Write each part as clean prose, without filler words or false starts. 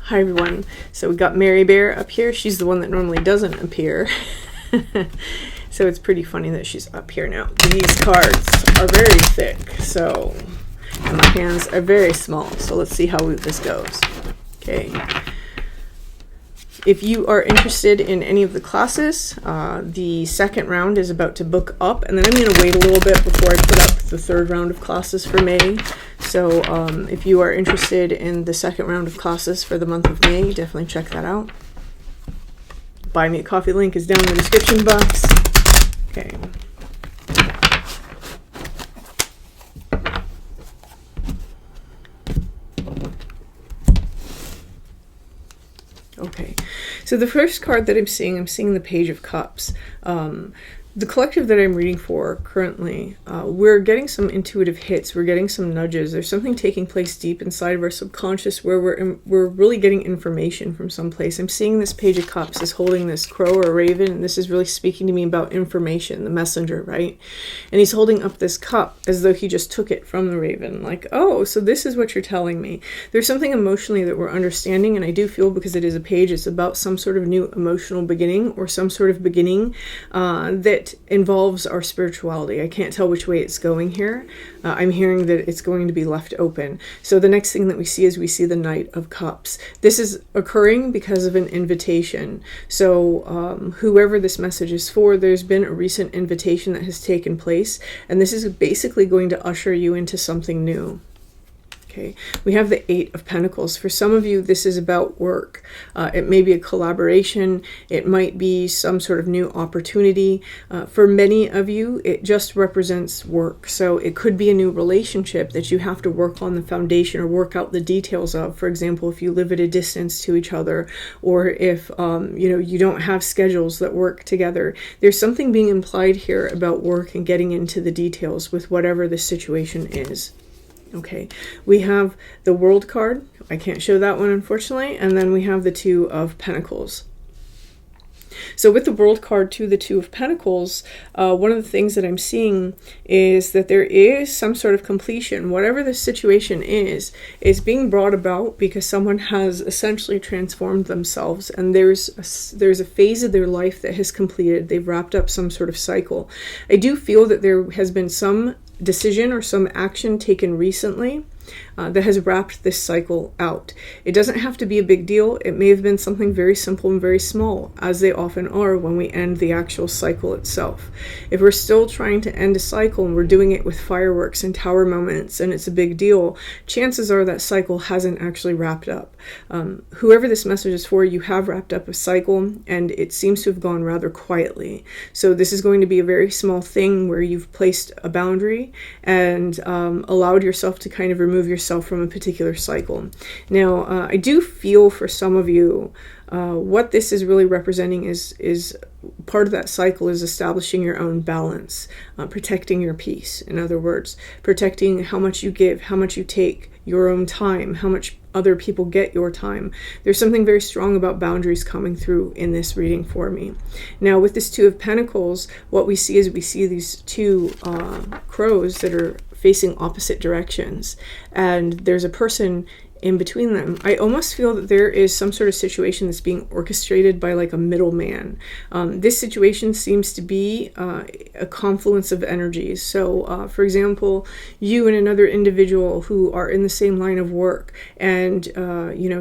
Hi everyone. So we got Mary Bear up here. She's the one that normally doesn't appear. So it's pretty funny that she's up here now. These cards are very thick, so, and my hands are very small. So let's see how this goes. Okay. If you are interested in any of the classes, the second round is about to book up, and then I'm going to wait a little bit before I put up the third round of classes for May. So if you are interested in the second round of classes for the month of May, definitely check that out. Buy me a coffee link is down in the description box. Okay. Okay, so the first card that I'm seeing the Page of Cups. The collective that I'm reading for currently, we're getting some intuitive hits. We're getting some nudges. There's something taking place deep inside of our subconscious where we're really getting information from someplace. I'm seeing this Page of Cups is holding this crow or raven, and this is really speaking to me about information, the messenger, right? And he's holding up this cup as though he just took it from the raven. Like, oh, so this is what you're telling me. There's something emotionally that we're understanding, and I do feel, because it is a page, it's about some sort of new emotional beginning, or some sort of beginning that involves our spirituality. I can't tell which way it's going here. I'm hearing that it's going to be left open. So the next thing that we see is we see the Knight of Cups. This is occurring because of an invitation. So whoever this message is for, there's been a recent invitation that has taken place, and this is basically going to usher you into something new. Okay, we have the Eight of Pentacles. For some of you, this is about work. It may be a collaboration. It might be some sort of new opportunity. For many of you, it just represents work. So it could be a new relationship that you have to work on the foundation or work out the details of. For example, if you live at a distance to each other, or if you don't have schedules that work together. There's something being implied here about work and getting into the details with whatever the situation is. Okay, we have the World card. I can't show that one, unfortunately. And then we have the Two of Pentacles. So with the World card to the Two of Pentacles, one of the things that I'm seeing is that there is some sort of completion. Whatever the situation is being brought about because someone has essentially transformed themselves, and there's a phase of their life that has completed. They've wrapped up some sort of cycle. I do feel that there has been some decision or some action taken recently that has wrapped this cycle out. It doesn't have to be a big deal. It may have been something very simple and very small, as they often are when we end the actual cycle itself. If we're still trying to end a cycle and we're doing it with fireworks and tower moments and it's a big deal, chances are that cycle hasn't actually wrapped up. Whoever this message is for, you have wrapped up a cycle, and it seems to have gone rather quietly. So this is going to be a very small thing where you've placed a boundary and allowed yourself to kind of remove yourself from a particular cycle. Now, I do feel for some of you, what this is really representing is part of that cycle is establishing your own balance, protecting your peace. In other words, protecting how much you give, how much you take, your own time, how much other people get your time. There's something very strong about boundaries coming through in this reading for me. Now, with this Two of Pentacles, what we see is these two crows that are facing opposite directions, and there's a person in between them. I almost feel that there is some sort of situation that's being orchestrated by like a middleman. This situation seems to be a confluence of energies. So, for example, you and another individual who are in the same line of work, and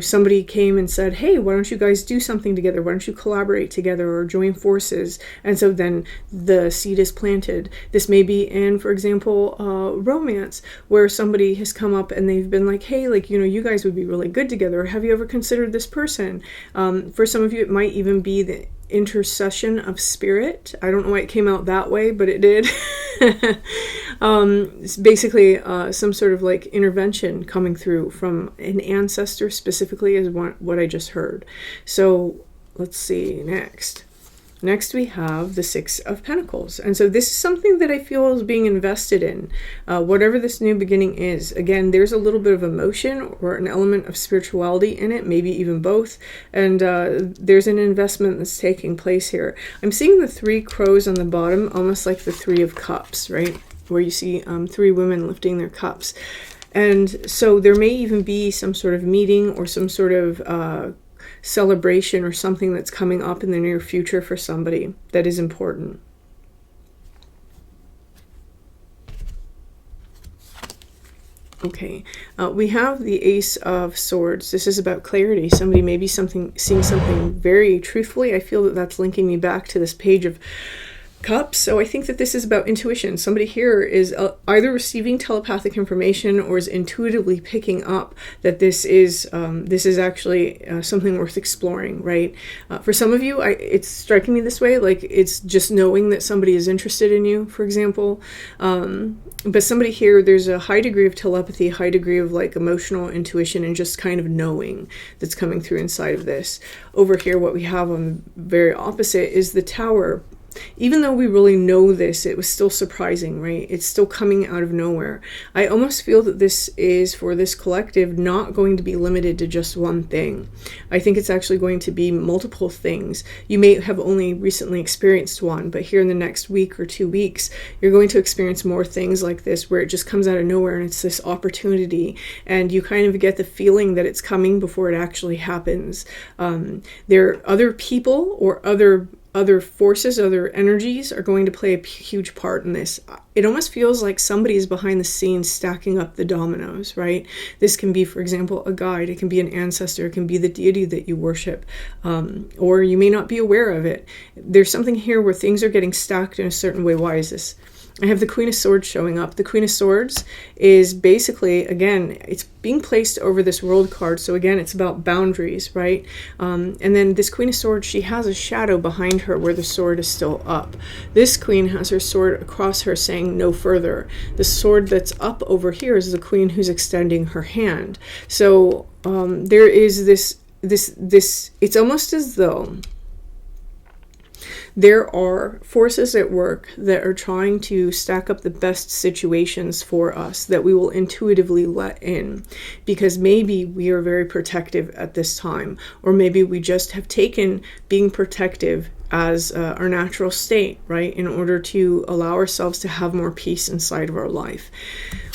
somebody came and said, "Hey, why don't you guys do something together? Why don't you collaborate together or join forces?" And so then the seed is planted. This may be in, for example, romance, where somebody has come up and they've been like, "Hey, you guys would be really good together. Have you ever considered this person?" For some of you, it might even be the intercession of spirit. I don't know why it came out that way, but it did. It's basically some sort of like intervention coming through from an ancestor specifically is what I just heard. So let's see next. Next, we have the Six of Pentacles. And so this is something that I feel is being invested in. Whatever this new beginning is, again, there's a little bit of emotion or an element of spirituality in it, maybe even both. And there's an investment that's taking place here. I'm seeing the three crows on the bottom, almost like the Three of Cups, right? Where you see three women lifting their cups. And so there may even be some sort of meeting or some sort of celebration or something that's coming up in the near future for somebody that is important. Okay, we have the Ace of Swords. This is about clarity. Somebody may be seeing something very truthfully. I feel that that's linking me back to this Page of Cups. So I think that this is about intuition. Somebody here is either receiving telepathic information or is intuitively picking up that this is actually something worth exploring, right? For some of you, it's striking me this way, like it's just knowing that somebody is interested in you, for example. But somebody here, there's a high degree of telepathy, high degree of like emotional intuition and just kind of knowing that's coming through inside of this. Over here, what we have on the very opposite is the Tower. Even though we really know this, it was still surprising, right? It's still coming out of nowhere. I almost feel that this is, for this collective, not going to be limited to just one thing. I think it's actually going to be multiple things. You may have only recently experienced one, but here in the next week or 2 weeks, you're going to experience more things like this where it just comes out of nowhere and it's this opportunity and you kind of get the feeling that it's coming before it actually happens. There are other people or other forces, other energies are going to play a huge part in this. It almost feels like somebody is behind the scenes stacking up the dominoes, right? This can be, for example, a guide. It can be an ancestor. It can be the deity that you worship, or you may not be aware of it. There's something here where things are getting stacked in a certain way. Why is this? I have the Queen of Swords showing up. The Queen of Swords is basically, again, it's being placed over this World card. So again, it's about boundaries, right? And then this Queen of Swords, she has a shadow behind her where the sword is still up. This Queen has her sword across her saying no further. The sword that's up over here is the Queen who's extending her hand. So there is this, it's almost as though there are forces at work that are trying to stack up the best situations for us that we will intuitively let in, because maybe we are very protective at this time, or maybe we just have taken being protective as our natural state, right, in order to allow ourselves to have more peace inside of our life.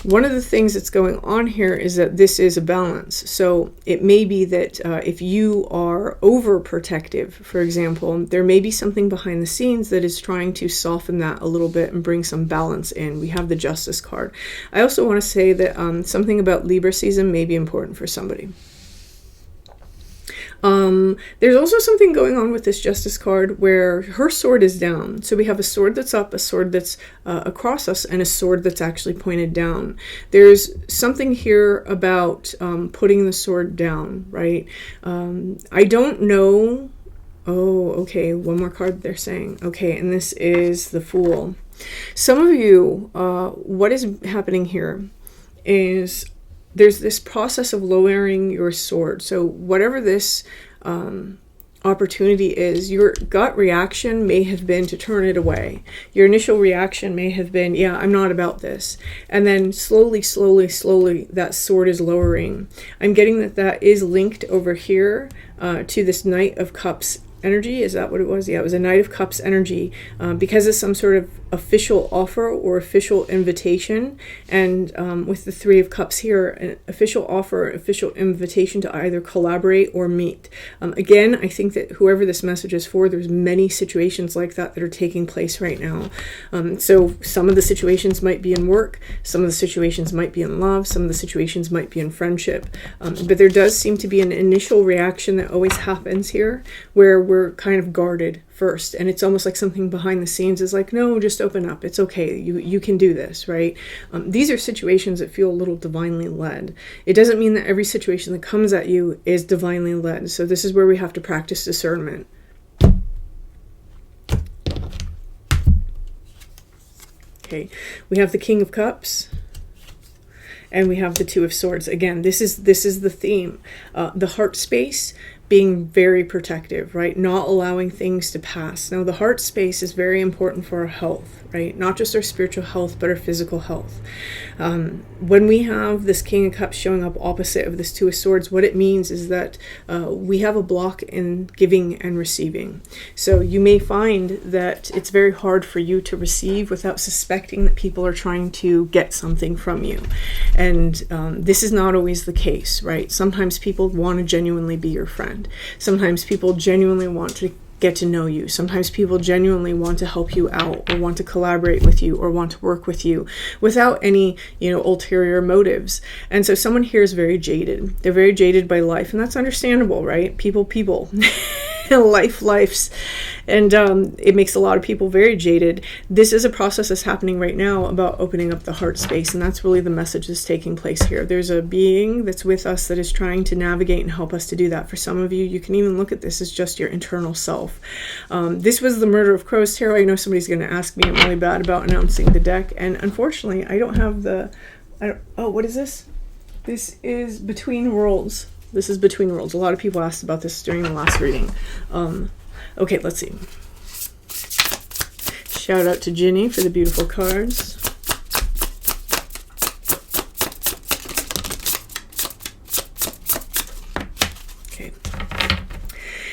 One of the things that's going on here is that this is a balance. So it may be that if you are overprotective, for example, there may be something behind the scenes that is trying to soften that a little bit and bring some balance in. We have the Justice card. I also want to say that something about Libra season may be important for somebody. There's also something going on with this Justice card where her sword is down. So we have a sword that's up, a sword that's across us, and a sword that's actually pointed down. There's something here about putting the sword down, right? I don't know. Oh, okay. One more card they're saying. Okay, and this is the Fool. Some of you, what is happening here is there's this process of lowering your sword. So whatever this opportunity is, your gut reaction may have been to turn it away. Your initial reaction may have been, yeah, I'm not about this. And then slowly, that sword is lowering. I'm getting that is linked over here to this Knight of Cups energy. Is that what it was? Yeah, it was a Knight of Cups energy because of some sort of official offer or official invitation. And with the Three of Cups here, an official offer, official invitation to either collaborate or meet. Again, I think that whoever this message is for, there's many situations like that that are taking place right now. So some of the situations might be in work, some of the situations might be in love, some of the situations might be in friendship. But there does seem to be an initial reaction that always happens here where we're kind of guarded first, and it's almost like something behind the scenes is like, no, just open up, it's okay, you can do this, right? These are situations that feel a little divinely led. It doesn't mean that every situation that comes at you is divinely led, so this is where we have to practice discernment. Okay, we have the King of Cups and we have the Two of Swords. Again, this is the theme, the heart space, being very protective, right? Not allowing things to pass. Now, the heart space is very important for our health, right? Not just our spiritual health, but our physical health. When we have this King of Cups showing up opposite of this Two of Swords, what it means is that we have a block in giving and receiving. So you may find that it's very hard for you to receive without suspecting that people are trying to get something from you. And this is not always the case, right? Sometimes people want to genuinely be your friend. Sometimes people genuinely want to get to know you. Sometimes people genuinely want to help you out, or want to collaborate with you, or want to work with you without any, ulterior motives. And so someone here is very jaded. They're very jaded by life, and that's understandable, right? People. Lifes. And it makes a lot of people very jaded. This is a process that's happening right now about opening up the heart space, and that's really the message that's taking place here. There's a being that's with us that is trying to navigate and help us to do that. For some of you, you can even look at this as just your internal self. This was the Murder of Crows Tarot. I know somebody's going to ask me, I'm really bad about announcing the deck, and unfortunately, I don't have what is this? This is Between Worlds. This is Between Worlds. A lot of people asked about this during the last reading. Okay, let's see. Shout out to Ginny for the beautiful cards. Okay.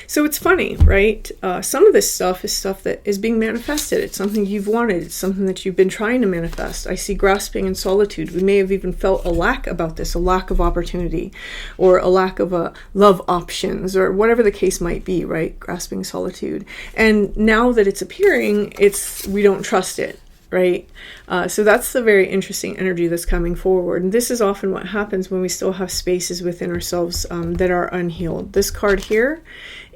So it's funny, right? Some of this stuff is stuff that is being manifested. It's something you've wanted. It's something that you've been trying to manifest. I see grasping and solitude. We may have even felt a lack about this, a lack of opportunity, or a lack of love options, or whatever the case might be, right? Grasping solitude. And now that it's appearing, we don't trust it. Right? So that's the very interesting energy that's coming forward. And this is often what happens when we still have spaces within ourselves that are unhealed. This card here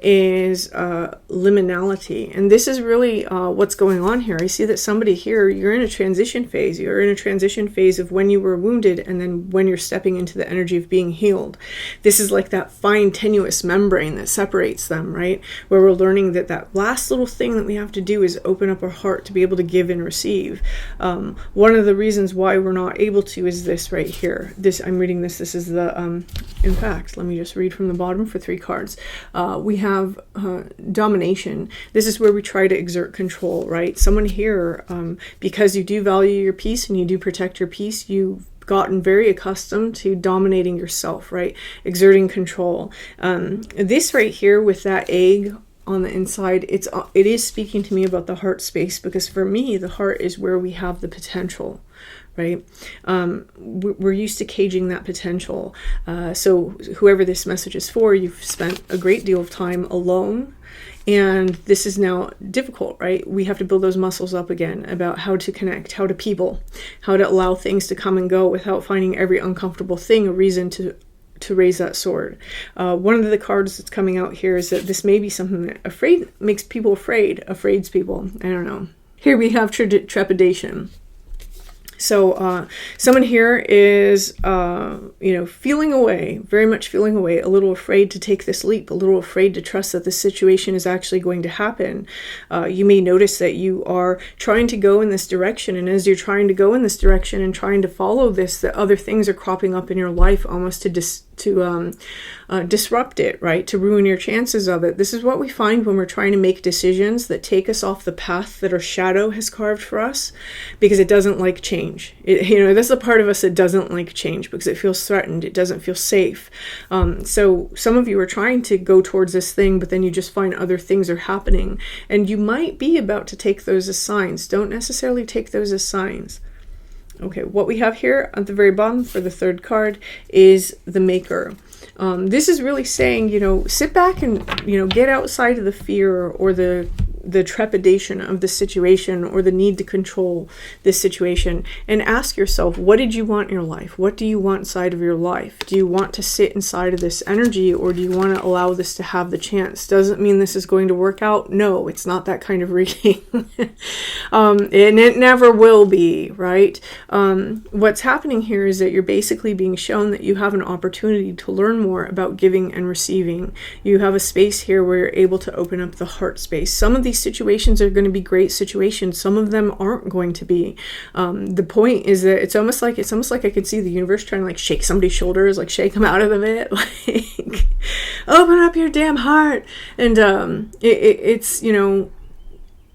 is liminality. And this is really what's going on here. I see that somebody here, you're in a transition phase. You're in a transition phase of when you were wounded and then when you're stepping into the energy of being healed. This is like that fine, tenuous membrane that separates them, right? Where we're learning that last little thing that we have to do is open up our heart to be able to give and receive. One of the reasons why we're not able to is this right here. I'm reading this. This is the, in fact, let me just read from the bottom for 3 cards. We have domination. This is where we try to exert control, right? Someone here, because you do value your peace and you do protect your peace, you've gotten very accustomed to dominating yourself, right? Exerting control. This right here with that egg on the inside, it is speaking to me about the heart space, because for me, the heart is where we have the potential, right? We're used to caging that potential. So whoever this message is for, you've spent a great deal of time alone, and this is now difficult, right? We have to build those muscles up again about how to connect, how to people, how to allow things to come and go without finding every uncomfortable thing a reason to raise that sword. One of the cards that's coming out here is that this may be something that makes people afraids people. I don't know. Here we have trepidation. So someone here is, feeling away, very much feeling away, a little afraid to take this leap, a little afraid to trust that the situation is actually going to happen. You may notice that you are trying to go in this direction, and as you're trying to go in this direction and trying to follow this, that other things are cropping up in your life almost to disrupt it, right? To ruin your chances of it. This is what we find when we're trying to make decisions that take us off the path that our shadow has carved for us, because it doesn't like change. That's the part of us that doesn't like change because it feels threatened. It doesn't feel safe. So some of you are trying to go towards this thing, but then you just find other things are happening, and you might be about to take those as signs. Don't necessarily take those as signs. Okay, what we have here at the very bottom for the 3rd card is the Maker. This is really saying, sit back and, get outside of the fear or the trepidation of the situation or the need to control this situation, and ask yourself, what did you want in your life? What do you want inside of your life? Do you want to sit inside of this energy, or do you want to allow this to have the chance? Doesn't mean this is going to work out. No, it's not that kind of reading. And it never will be, right? What's happening here is that you're basically being shown that you have an opportunity to learn more about giving and receiving. You have a space here where you're able to open up the heart space. Some of these these situations are going to be great situations. Some of them aren't going to be. The point is that it's almost like I could see the universe trying to like shake somebody's shoulders, like shake them out of the pit, like open up your damn heart. And it's,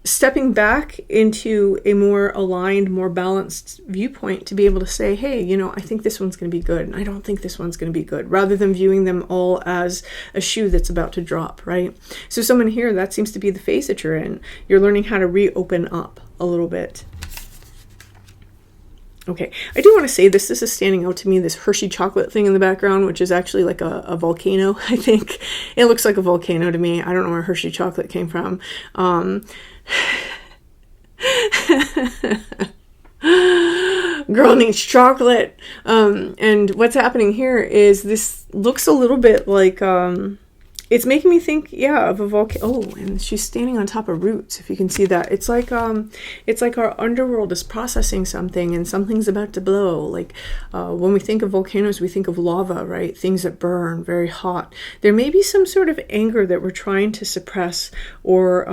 stepping back into a more aligned, more balanced viewpoint to be able to say, hey, I think this one's going to be good, and I don't think this one's going to be good, rather than viewing them all as a shoe that's about to drop, right? So someone here, that seems to be the phase that you're in. You're learning how to reopen up a little bit. Okay, I do want to say this is standing out to me, this Hershey chocolate thing in the background, which is actually like a volcano, I think. It looks like a volcano to me. I don't know where Hershey chocolate came from. Girl needs chocolate. And what's happening here is this looks a little bit like it's making me think, of a volcano. Oh, and she's standing on top of roots, if you can see that. It's like our underworld is processing something, and something's about to blow. Like when we think of volcanoes, we think of lava, right? Things that burn, very hot. There may be some sort of anger that we're trying to suppress, or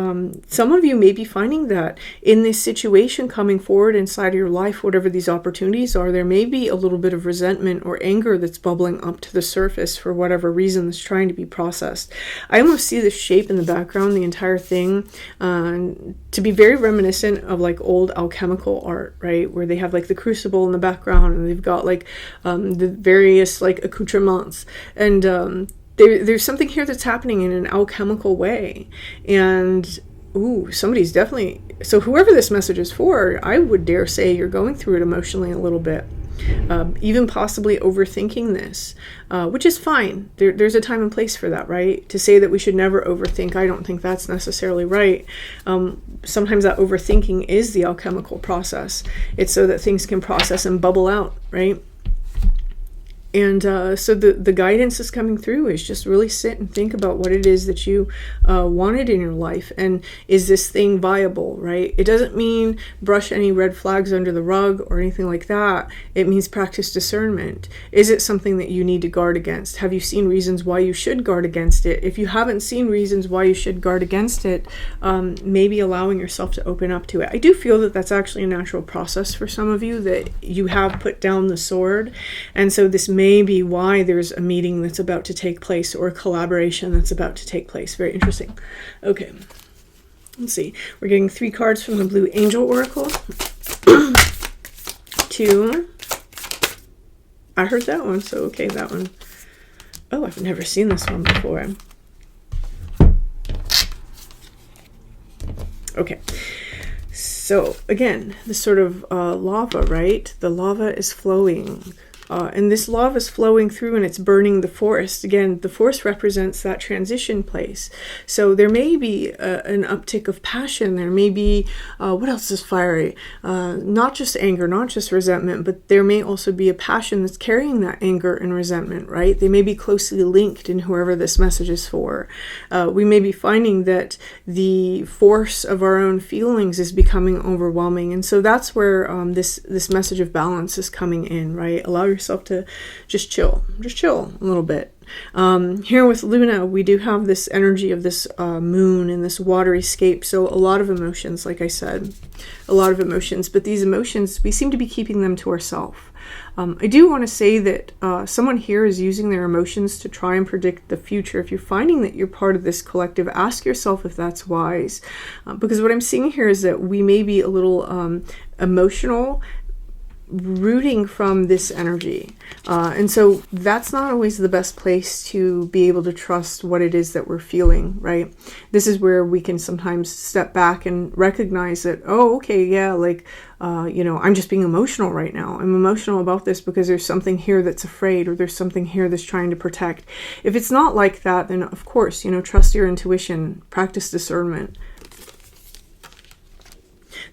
some of you may be finding that in this situation coming forward inside of your life, whatever these opportunities are, there may be a little bit of resentment or anger that's bubbling up to the surface for whatever reason that's trying to be processed. I almost see the shape in the background, the entire thing, to be very reminiscent of like old alchemical art, right? Where they have like the crucible in the background, and they've got like the various like accoutrements, and there's something here that's happening in an alchemical way. And somebody's definitely, so whoever this message is for, I would dare say you're going through it emotionally a little bit. Even possibly overthinking this, which is fine. There's a time and place for that, right? To say that we should never overthink, I don't think that's necessarily right. Sometimes that overthinking is the alchemical process. It's so that things can process and bubble out, right? And so the guidance that's coming through is just really sit and think about what it is that you wanted in your life. And is this thing viable, right? It doesn't mean brush any red flags under the rug or anything like that. It means practice discernment. Is it something that you need to guard against? Have you seen reasons why you should guard against it? If you haven't seen reasons why you should guard against it, maybe allowing yourself to open up to it. I do feel that that's actually a natural process for some of you, that you have put down the sword. And so this may be why there's a meeting that's about to take place, or a collaboration that's about to take place. Very interesting. Okay, let's see. We're getting 3 cards from the Blue Angel Oracle. 2. I heard that one, so okay, that one. Oh, I've never seen this one before. Okay. So again, this sort of lava, right? The lava is flowing. And this lava is flowing through, and it's burning the forest. Again, the forest represents that transition place. So there may be an uptick of passion. There may be, what else is fiery? Not just anger, not just resentment, but there may also be a passion that's carrying that anger and resentment, right? They may be closely linked in whoever this message is for. We may be finding that the force of our own feelings is becoming overwhelming. And so that's where this message of balance is coming in, right? Allow yourself to just chill a little bit. Here with Luna, we do have this energy of this moon and this watery scape. So a lot of emotions, like I said, a lot of emotions, but these emotions, we seem to be keeping them to ourselves. I do want to say that someone here is using their emotions to try and predict the future. If you're finding that you're part of this collective, ask yourself if that's wise. Because what I'm seeing here is that we may be a little emotional, rooting from this energy. And so that's not always the best place to be able to trust what it is that we're feeling, right? This is where we can sometimes step back and recognize that, oh, okay, yeah, like, I'm just being emotional right now. I'm emotional about this because there's something here that's afraid, or there's something here that's trying to protect. If it's not like that, then of course, trust your intuition, practice discernment.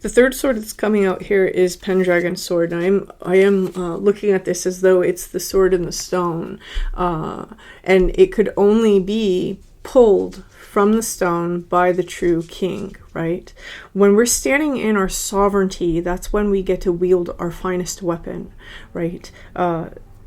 The third sword that's coming out here is Pendragon sword. And I am looking at this as though it's the sword in the stone. And it could only be pulled from the stone by the true king, right? When we're standing in our sovereignty, that's when we get to wield our finest weapon, right?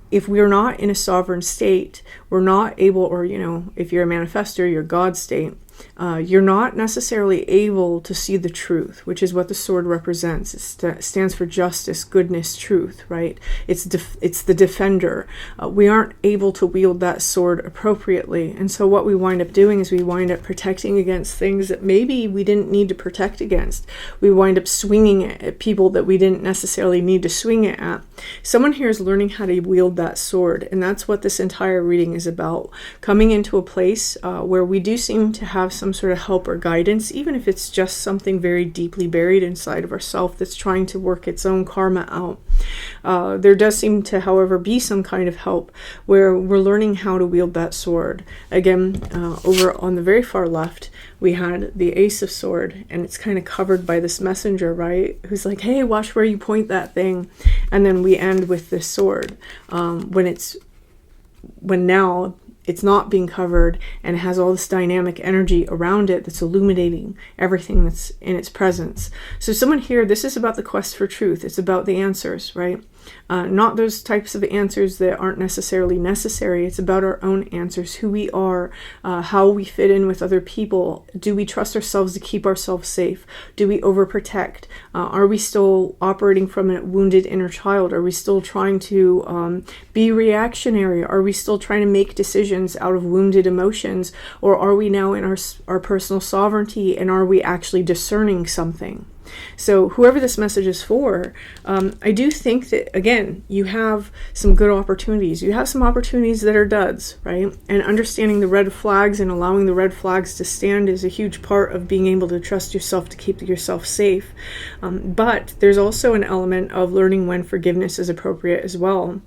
If we're not in a sovereign state, we're not able, or, if you're a manifestor, your God state, you're not necessarily able to see the truth, which is what the sword represents. It stands for justice, goodness, truth, right? It's the defender. We aren't able to wield that sword appropriately. And so what we wind up doing is we wind up protecting against things that maybe we didn't need to protect against. We wind up swinging it at people that we didn't necessarily need to swing it at. Someone here is learning how to wield that sword, and that's what this entire reading is about. Coming into a place where we do seem to have some sort of help or guidance, even if it's just something very deeply buried inside of ourselves that's trying to work its own karma out. There does seem to, however, be some kind of help where we're learning how to wield that sword. Again, over on the very far left, we had the Ace of Sword, and it's kind of covered by this messenger, right? Who's like, hey, watch where you point that thing. And then we end with this sword, when now it's not being covered and it has all this dynamic energy around it that's illuminating everything that's in its presence. So someone here, this is about the quest for truth. It's about the answers, right? Not those types of answers that aren't necessarily necessary. It's about our own answers, who we are, how we fit in with other people. Do we trust ourselves to keep ourselves safe? Do we overprotect? Are we still operating from a wounded inner child? Are we still trying to be reactionary? Are we still trying to make decisions out of wounded emotions? Or are we now in our personal sovereignty, and are we actually discerning something? So whoever this message is for, I do think that, again, you have some good opportunities. You have some opportunities that are duds, right? And understanding the red flags and allowing the red flags to stand is a huge part of being able to trust yourself to keep yourself safe. But there's also an element of learning when forgiveness is appropriate as well.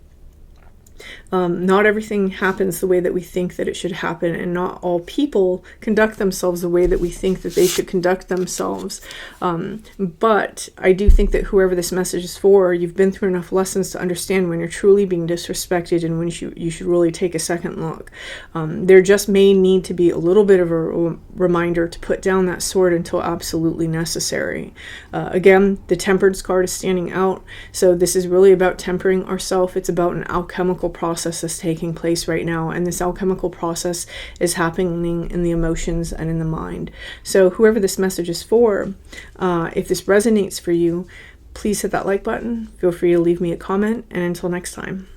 Not everything happens the way that we think that it should happen, and not all people conduct themselves the way that we think that they should conduct themselves. But I do think that whoever this message is for, you've been through enough lessons to understand when you're truly being disrespected and when you should really take a second look. There just may need to be a little bit of a reminder to put down that sword until absolutely necessary. Again, the Temperance card is standing out, so this is really about tempering ourselves. It's about an alchemical process that's taking place right now, and this alchemical process is happening in the emotions and in the mind. So whoever this message is for, if this resonates for you, please hit that like button. Feel free to leave me a comment, and until next time.